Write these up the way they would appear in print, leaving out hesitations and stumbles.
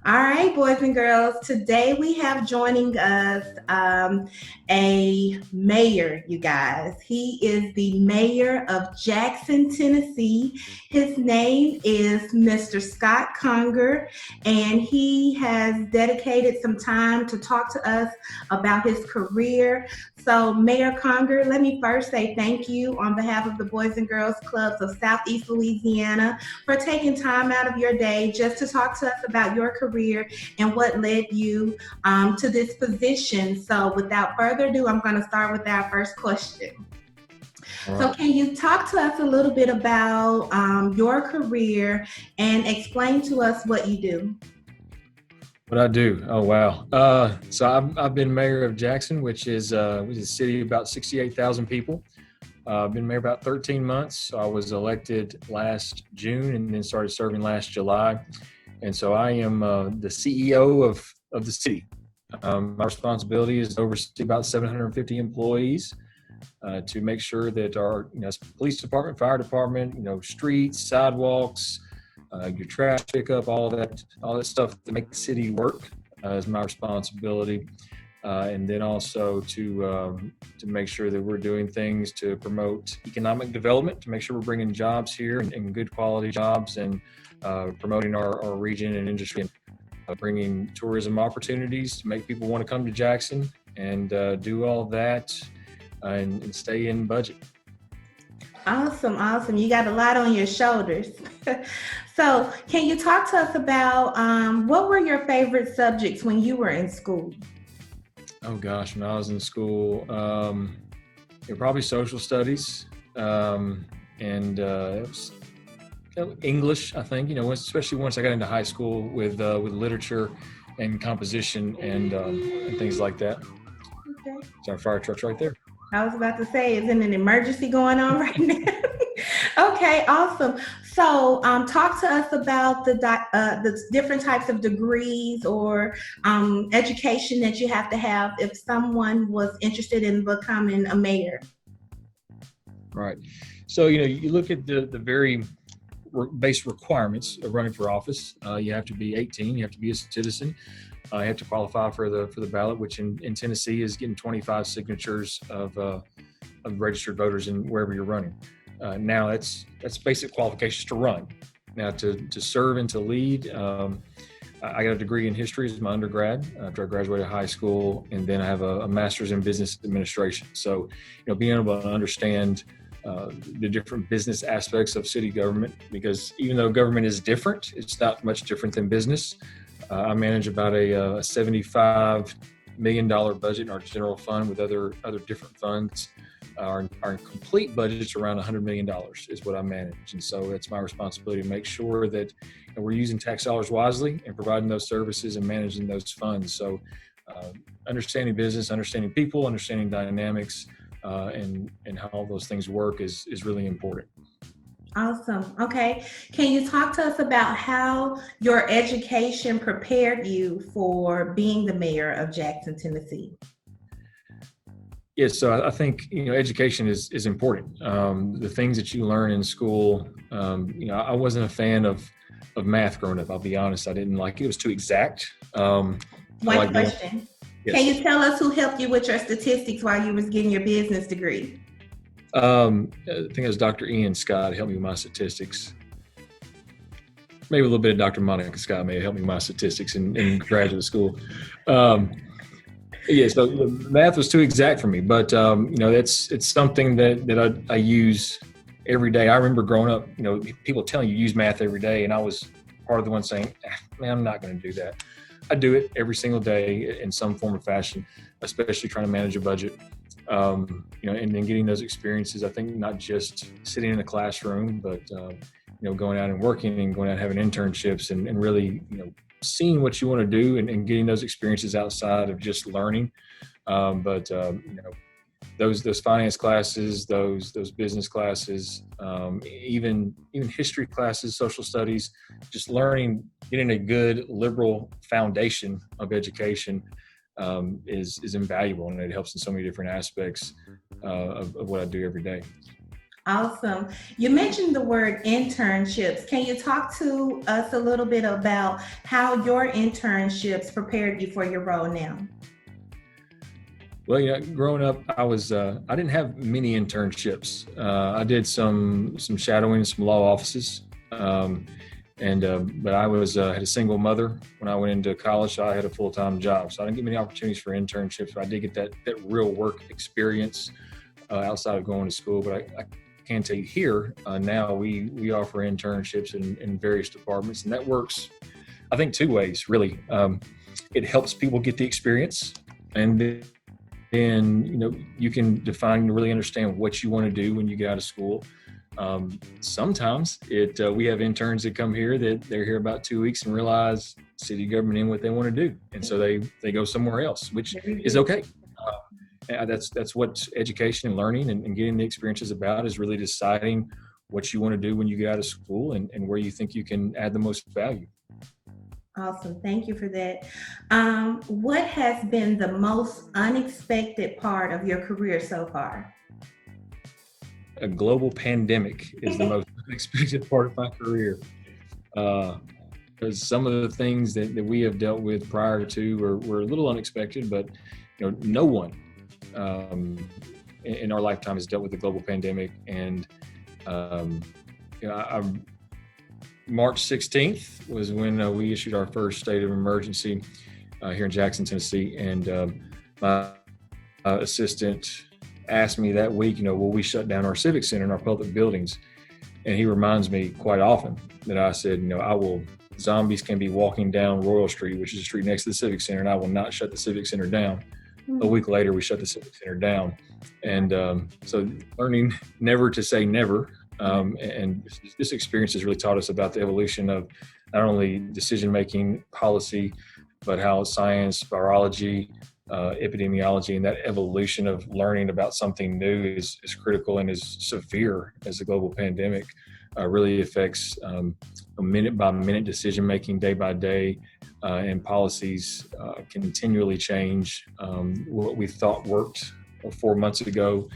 All right, boys and girls. Today we have joining us a mayor, you guys. He is the mayor of Jackson, Tennessee. His name is Mr. Scott Conger, and he has dedicated some time to talk to us about his career. So, Mayor Conger, let me first say thank you on behalf of the Boys and Girls Clubs of Southeast Louisiana for taking time out of your day just to talk to us about your career and what led you to this position. So, without further ado, I'm going to start with our first question. All So, right. can you talk to us a little bit about your career and explain to us what you do? What I do? Oh wow. So I've been mayor of Jackson, which is a city of about 68,000 people. I've been mayor about 13 months. So I was elected last June and then started serving last July. And so I am the CEO of the city. My responsibility is to oversee about 750 employees to make sure that our police department, fire department, streets, sidewalks, your trash pickup, all that stuff to make the city work is my responsibility. And then also to make sure that we're doing things to promote economic development, to make sure we're bringing jobs here and good quality jobs, and promoting our region and industry, and bringing tourism opportunities to make people want to come to Jackson, and do all that and stay in budget. Awesome, awesome. You got a lot on your shoulders. So, can you talk to us about what were your favorite subjects when you were in school? Oh gosh, when I was in school, probably social studies, and it was, English. I think especially once I got into high school with literature and composition and things like that. Okay. So our fire truck's right there. I was about to say, is it an emergency going on right now? Okay, awesome. So, talk to us about the different types of degrees or education that you have to have if someone was interested in becoming a mayor. Right. So you look at the very base requirements of running for office. You have to be 18. You have to be a citizen. You have to qualify for the ballot, which in Tennessee is getting 25 signatures of registered voters in wherever you're running. Now that's basic qualifications to run. Now to serve and to lead, I got a degree in history as my undergrad after I graduated high school, and then I have a master's in business administration. So being able to understand the different business aspects of city government, because even though government is different, it's not much different than business. I manage about a $75 million budget in our general fund with other different funds. Our complete budget is around $100 million is what I manage. And so it's my responsibility to make sure that we're using tax dollars wisely and providing those services and managing those funds. So understanding business, understanding people, understanding dynamics, and how all those things work is really important. Awesome. Okay. Can you talk to us about how your education prepared you for being the mayor of Jackson, Tennessee? Yes, so I think education is important. The things that you learn in school, I wasn't a fan of math growing up. I'll be honest, I didn't like it. It was too exact. One question. Can Yes. you tell us who helped you with your statistics while you was getting your business degree? I think it was Dr. Ian Scott helped me with my statistics. Maybe a little bit of Dr. Monica Scott may have helped me with my statistics in graduate school. Um, yeah, so math was too exact for me, but it's something that I use every day. I remember growing up, people telling you use math every day, and I was part of the one saying, "Man, I'm not going to do that." I do it every single day in some form or fashion, especially trying to manage a budget. And then getting those experiences. I think not just sitting in a classroom, but going out and working and going out and having internships and really seeing what you want to do and getting those experiences outside of just learning. But those finance classes, those business classes, even history classes, social studies, just learning, getting a good liberal foundation of education is invaluable, and it helps in so many different aspects of what I do every day. Awesome. You mentioned the word internships. Can you talk to us a little bit about how your internships prepared you for your role now? Well, growing up, I didn't have many internships. I did some shadowing in some law offices, and but I was had a single mother when I went into college. So I had a full time job, so I didn't get many opportunities for internships. But I did get that real work experience outside of going to school. But I can tell you here now we offer internships in various departments, and that works, I think, two ways really. It helps people get the experience, and then you can define and really understand what you want to do when you get out of school. Sometimes we have interns that come here that they're here about 2 weeks and realize city government ain't what they want to do, and so they go somewhere else, which is okay. That's what education and learning and getting the experience is about, is really deciding what you want to do when you get out of school and where you think you can add the most value. Awesome. Thank you for that. What has been the most unexpected part of your career so far? A global pandemic is the most unexpected part of my career. Because some of the things that we have dealt with prior to were a little unexpected, but no one in our lifetime has dealt with the global pandemic. And March 16th was when we issued our first state of emergency here in Jackson, Tennessee. And my assistant asked me that week, will we shut down our civic center and our public buildings? And he reminds me quite often that I said, zombies can be walking down Royal Street, which is a street next to the civic center, and I will not shut the civic center down. A week later, we shut the civic center down. And so learning never to say never. And this experience has really taught us about the evolution of not only decision-making policy, but how science, virology, epidemiology, and that evolution of learning about something new is critical and is severe as the global pandemic really affects minute by minute decision-making, day by day, and policies continually change. What we thought worked 4 months ago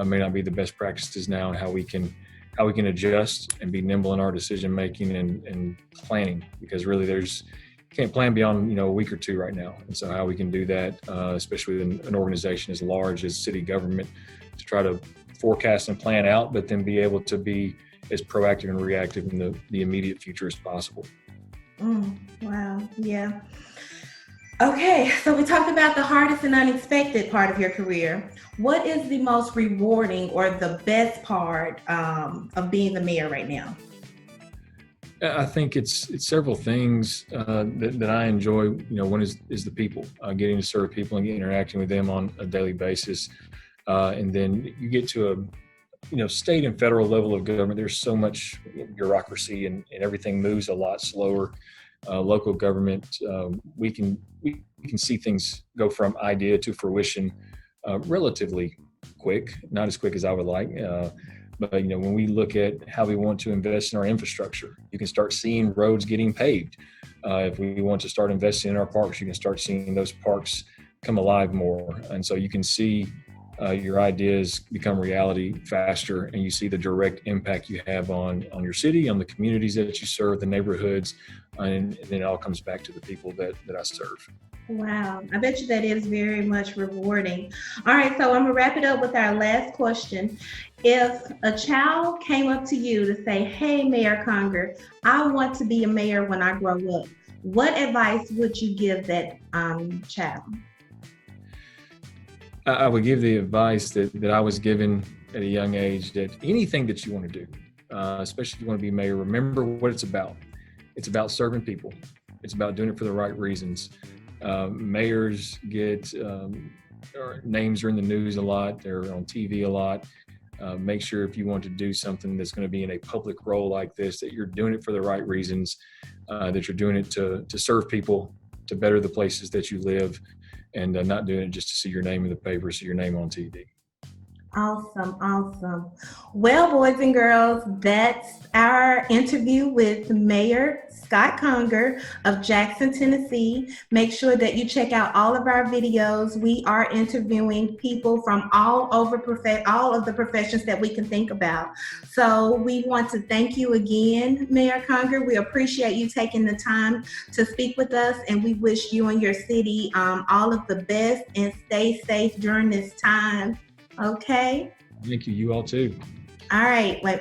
may not be the best practices now, and how we can adjust and be nimble in our decision making and planning, because really you can't plan beyond a week or two right now. And so how we can do that, especially in an organization as large as city government, to try to forecast and plan out, but then be able to be as proactive and reactive in the immediate future as possible. Wow. Yeah. Okay, so we talked about the hardest and unexpected part of your career. What is the most rewarding or the best part of being the mayor right now? I think it's several things that I enjoy. One is the people, getting to serve people and interacting with them on a daily basis. And then you get to a state and federal level of government. There's so much bureaucracy and everything moves a lot slower. Local government, we can see things go from idea to fruition relatively quick, not as quick as I would like. But when we look at how we want to invest in our infrastructure, you can start seeing roads getting paved. If we want to start investing in our parks, you can start seeing those parks come alive more. And so you can see your ideas become reality faster, and you see the direct impact you have on your city, on the communities that you serve, the neighborhoods, and then it all comes back to the people that I serve. Wow, I bet you that is very much rewarding. All right, so I'm gonna wrap it up with our last question. If a child came up to you to say, "Hey, Mayor Conger, I want to be a mayor when I grow up," what advice would you give that child? I would give the advice that I was given at a young age, that anything that you want to do, especially if you want to be mayor, remember what it's about. It's about serving people. It's about doing it for the right reasons. Mayors get names are in the news a lot. They're on TV a lot. Make sure if you want to do something that's going to be in a public role like this, that you're doing it for the right reasons, that you're doing it to serve people, to better the places that you live, and not doing it just to see your name in the paper, see your name on TV. Awesome, awesome. Well, boys and girls, that's our interview with Mayor Scott Conger of Jackson, Tennessee. Make sure that you check out all of our videos. We are interviewing people from all of the professions that we can think about. So we want to thank you again, Mayor Conger. We appreciate you taking the time to speak with us, and we wish you and your city all of the best and stay safe during this time. Okay. Thank you. You all too. All right. Wait.